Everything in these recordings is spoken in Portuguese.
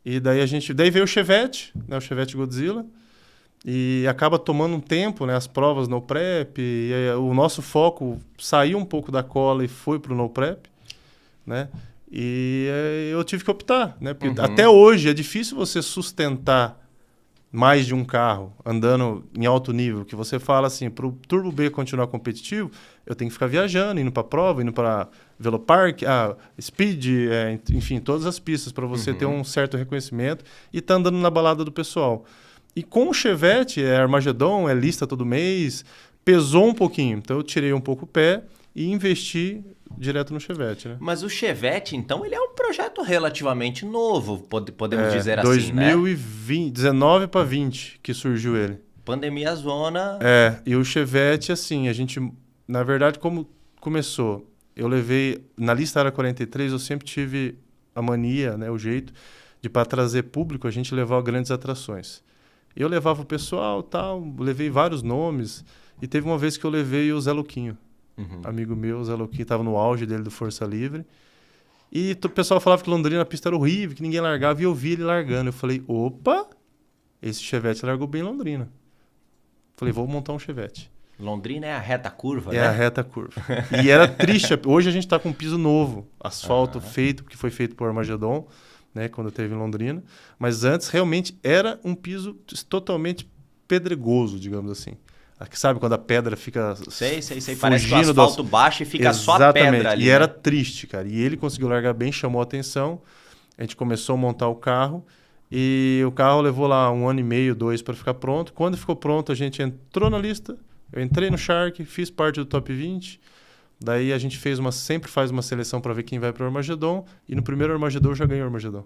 E daí veio o Chevette, né? O Chevette Godzilla. E acaba tomando um tempo, né? As provas no prep. E aí, o nosso foco saiu um pouco da cola e foi pro no prep, né? E eu tive que optar, né? Porque até hoje é difícil você sustentar mais de um carro andando em alto nível, que você fala assim, para o Turbo B continuar competitivo, eu tenho que ficar viajando, indo para prova, indo para Velopark, Speed, enfim, todas as pistas para você ter um certo reconhecimento e tá andando na balada do pessoal. E com o Chevette, é Armagedon, é lista todo mês, pesou um pouquinho. Então eu tirei um pouco o pé e investi direto no Chevette, né? Mas o Chevette, então, ele é um projeto relativamente novo, podemos dizer assim, né? 2019 para 20 que surgiu ele. Pandemia zona. E o Chevette, assim, a gente, na verdade, como começou, eu levei, na lista Área 43, eu sempre tive a mania, né, o jeito de, para trazer público, a gente levar grandes atrações. Eu levava o pessoal, tal, levei vários nomes, e teve uma vez que eu levei o Zé Luquinho, amigo meu, o Zé Luquinho, estava no auge dele do Força Livre, e o pessoal falava que Londrina a pista era horrível, que ninguém largava, e eu vi ele largando. Eu falei, opa, esse Chevette largou bem em Londrina. Falei, vou montar um Chevette. Londrina é a reta curva, né? É a reta curva. E era triste. Hoje a gente está com um piso novo, asfalto feito, que foi feito por Armagedon, né, quando teve em Londrina. Mas antes, realmente, era um piso totalmente pedregoso, digamos assim. Sabe quando a pedra fica Sei. Parece que o asfalto baixo e fica só a pedra ali. E era triste, cara. E ele conseguiu largar bem, chamou a atenção. A gente começou a montar o carro. E o carro levou lá 1 ano e meio, 2 para ficar pronto. Quando ficou pronto, a gente entrou na lista. Eu entrei no Shark, fiz parte do top 20. Daí a gente sempre faz uma seleção para ver quem vai para o Armagedon. E no primeiro Armagedon eu já ganhei o Armagedon.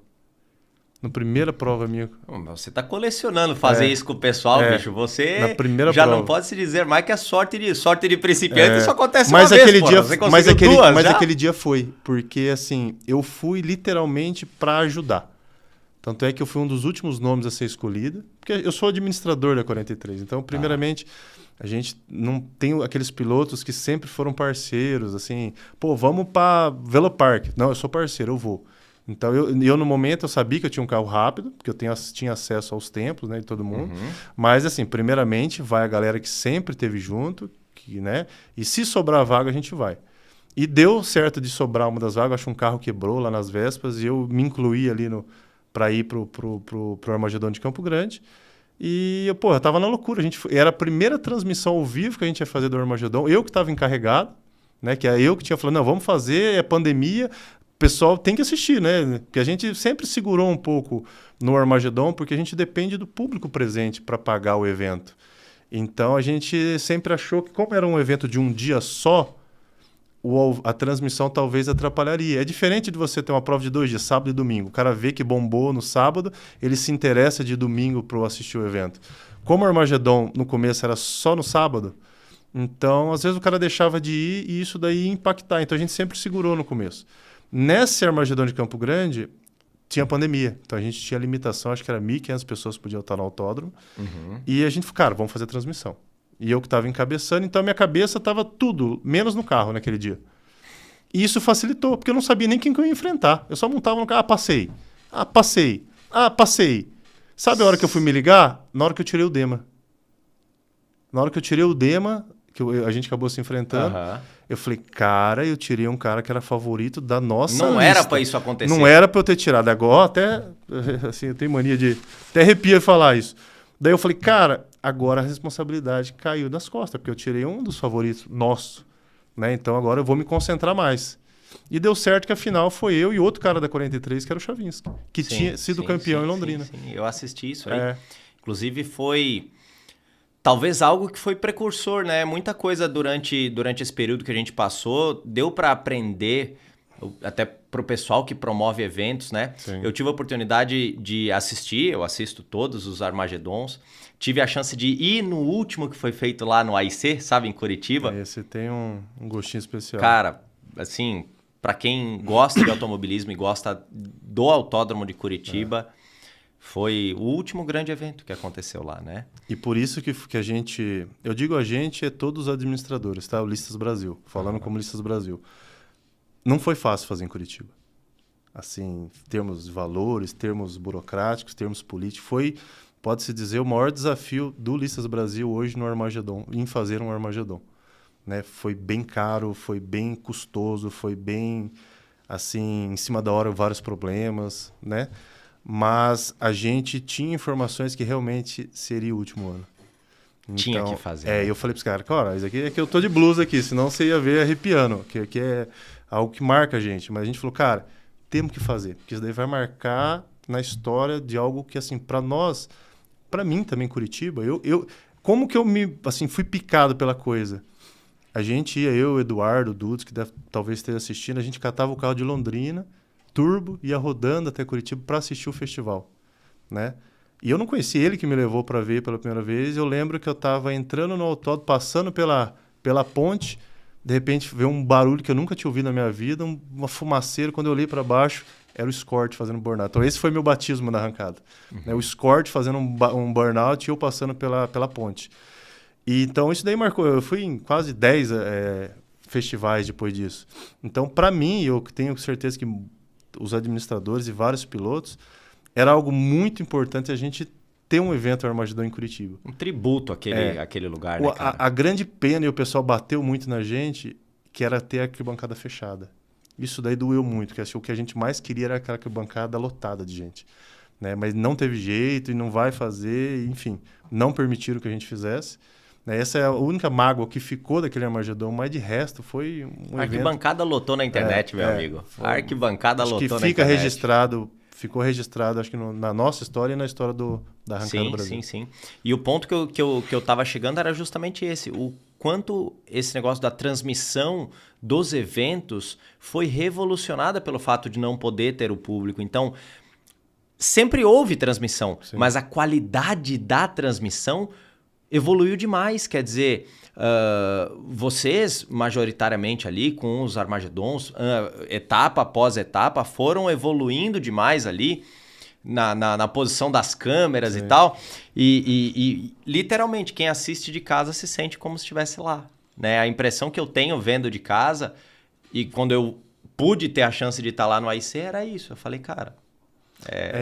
Na primeira prova minha. Você tá colecionando fazer isso com o pessoal, bicho. Você na primeira já prova. não pode se dizer mais que a sorte de principiante isso acontece mas uma aquele vez, dia, Você mas conseguiu duas já? aquele dia foi. Porque assim, eu fui literalmente para ajudar. Tanto é que eu fui um dos últimos nomes a ser escolhido. Porque eu sou administrador da 43. Então, primeiramente, a gente não tem aqueles pilotos que sempre foram parceiros. Assim, pô, vamos para Velopark. Não, eu sou parceiro, eu vou. Então, eu no momento, eu sabia que eu tinha um carro rápido, porque eu tinha acesso aos tempos, né, de todo mundo. Mas, assim, primeiramente, vai a galera que sempre esteve junto, né? E se sobrar vaga, a gente vai. E deu certo de sobrar uma das vagas. Acho que um carro quebrou lá nas vésperas e eu me incluí ali para ir pro Armagedon de Campo Grande. E, eu tava na loucura. Era a primeira transmissão ao vivo que a gente ia fazer do Armagedon. Eu que estava encarregado, né? Que é eu que tinha falado, não, vamos fazer, é pandemia... O pessoal tem que assistir, né? Porque a gente sempre segurou um pouco no Armagedon, porque a gente depende do público presente para pagar o evento. Então, a gente sempre achou que, como era um evento de um dia só, a transmissão talvez atrapalharia. É diferente de você ter uma prova de 2 dias, sábado e domingo. O cara vê que bombou no sábado, ele se interessa de domingo para assistir o evento. Como o Armagedon, no começo, era só no sábado, então, às vezes, o cara deixava de ir e isso daí ia impactar. Então, a gente sempre segurou no começo. Nesse Armagedon de Campo Grande, tinha pandemia. Então, a gente tinha limitação, acho que era 1.500 pessoas que podiam estar no autódromo. E a gente falou, cara, vamos fazer transmissão. E eu que estava encabeçando, então a minha cabeça estava tudo, menos no carro naquele dia. E isso facilitou, porque eu não sabia nem quem que eu ia enfrentar. Eu só montava no carro, passei. Passei. Sabe a hora que eu fui me ligar? Na hora que eu tirei o Dema. Na hora que eu tirei o Dema, a gente acabou se enfrentando, eu falei, cara, eu tirei um cara que era favorito da nossa Não lista. era pra isso acontecer. Não era pra eu ter tirado. Agora até, assim, eu tenho mania de... Até arrepia falar isso. Daí eu falei, cara, agora a responsabilidade caiu das costas, porque eu tirei um dos favoritos nosso, né? Então agora eu vou me concentrar mais. E deu certo que a final foi eu e outro cara da 43, que era o Chavinski, que tinha sido campeão em Londrina. Sim. Eu assisti isso aí. Inclusive foi... Talvez algo que foi precursor, né? Muita coisa durante esse período que a gente passou, deu para aprender, até para o pessoal que promove eventos, né? Sim. Eu tive a oportunidade de assistir, eu assisto todos os Armagedons, tive a chance de ir no último que foi feito lá no AIC, sabe, em Curitiba. Esse tem um gostinho especial. Cara, assim, para quem gosta de automobilismo e gosta do Autódromo de Curitiba... Foi o último grande evento que aconteceu lá, né? E por isso que a gente... Eu digo a gente, é todos os administradores, tá? O Listas Brasil. Falando como Listas Brasil. Não foi fácil fazer em Curitiba. assim, termos de valores, termos burocráticos, termos políticos. Foi, pode-se dizer, o maior desafio do Ulisses Brasil hoje no Armagedon, em fazer um Armagedon. Né? Foi bem caro, foi bem custoso, foi bem, assim, em cima da hora, vários problemas, né? Mas a gente tinha informações que realmente seria o último ano. Então, Tinha que fazer. Né? Eu falei para os caras, cara, isso aqui é que eu tô de blusa aqui, senão você ia ver arrepiando, que é algo que marca a gente. Mas a gente falou, cara, temos que fazer, porque isso daí vai marcar na história de algo que, assim, para nós, para mim também, Curitiba, como que eu me, assim, fui picado pela coisa? A gente ia, eu, Eduardo, o Dudes, que talvez esteja assistindo, a gente catava o carro de Londrina, turbo, ia rodando até Curitiba para assistir o festival, né? E eu não conhecia ele que me levou para ver pela primeira vez. Eu lembro que eu estava entrando no autódromo, passando pela ponte, de repente veio um barulho que eu nunca tinha ouvido na minha vida, uma fumaceira. Quando eu olhei para baixo, era o Escort fazendo burnout. Então esse foi meu batismo na arrancada. Né? O Escort fazendo um burnout e eu passando pela ponte. E então isso daí marcou. Eu fui em quase 10 festivais depois disso. Então, para mim, eu tenho certeza que os administradores e vários pilotos, era algo muito importante a gente ter um evento Armagedon em Curitiba. Um tributo àquele lugar, né, cara? A grande pena, e o pessoal bateu muito na gente, que era ter a arquibancada fechada. Isso daí doeu muito, porque o que a gente mais queria era aquela arquibancada lotada de gente. Né? Mas não teve jeito e não vai fazer, enfim, não permitiram que a gente fizesse. Essa é a única mágoa que ficou daquele Armagedon, mas de resto foi um A arquibancada lotou na internet, meu amigo. A arquibancada lotou na internet. Fica registrado, ficou registrado, acho que na nossa história e na história da Arrancada do Brasil. Sim. E o ponto que eu tava chegando era justamente esse. O quanto esse negócio da transmissão dos eventos foi revolucionada pelo fato de não poder ter o público. Então, sempre houve transmissão, mas a qualidade da transmissão evoluiu demais. Quer dizer, vocês, majoritariamente ali, com os Armagedons, etapa após etapa, foram evoluindo demais ali na posição das câmeras e tal. E literalmente, quem assiste de casa se sente como se estivesse lá. Né? A impressão que eu tenho vendo de casa, e quando eu pude ter a chance de estar lá no AIC, era isso. Eu falei, cara...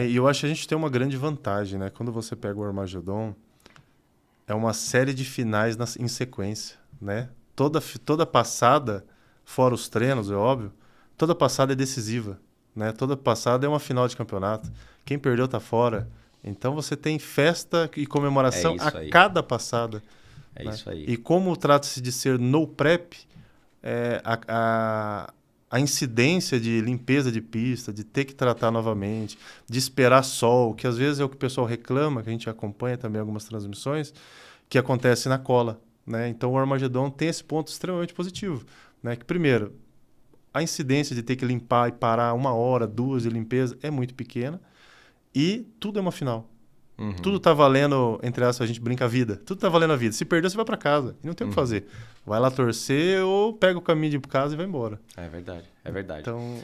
E eu acho que a gente tem uma grande vantagem, né? Quando você pega o Armagedon, é uma série de finais em sequência, né? Toda passada, fora os treinos, é óbvio, toda passada é decisiva, né? Toda passada é uma final de campeonato. Quem perdeu tá fora. Então você tem festa e comemoração a cada passada. É isso aí. E como trata-se de ser no prep, a incidência de limpeza de pista, de ter que tratar novamente, de esperar sol, que às vezes é o que o pessoal reclama, que a gente acompanha também algumas transmissões, que acontece na cola. Né? Então o Armagedon tem esse ponto extremamente positivo. Né? Que, primeiro, a incidência de ter que limpar e parar 1 hora, 2 de limpeza é muito pequena e tudo é uma final. Uhum. Tudo tá valendo, entre aspas, a gente brinca a vida. Tudo tá valendo a vida. Se perder, você vai para casa. E não tem o que fazer. Vai lá torcer ou pega o caminho de casa e vai embora. É verdade, é verdade. Então...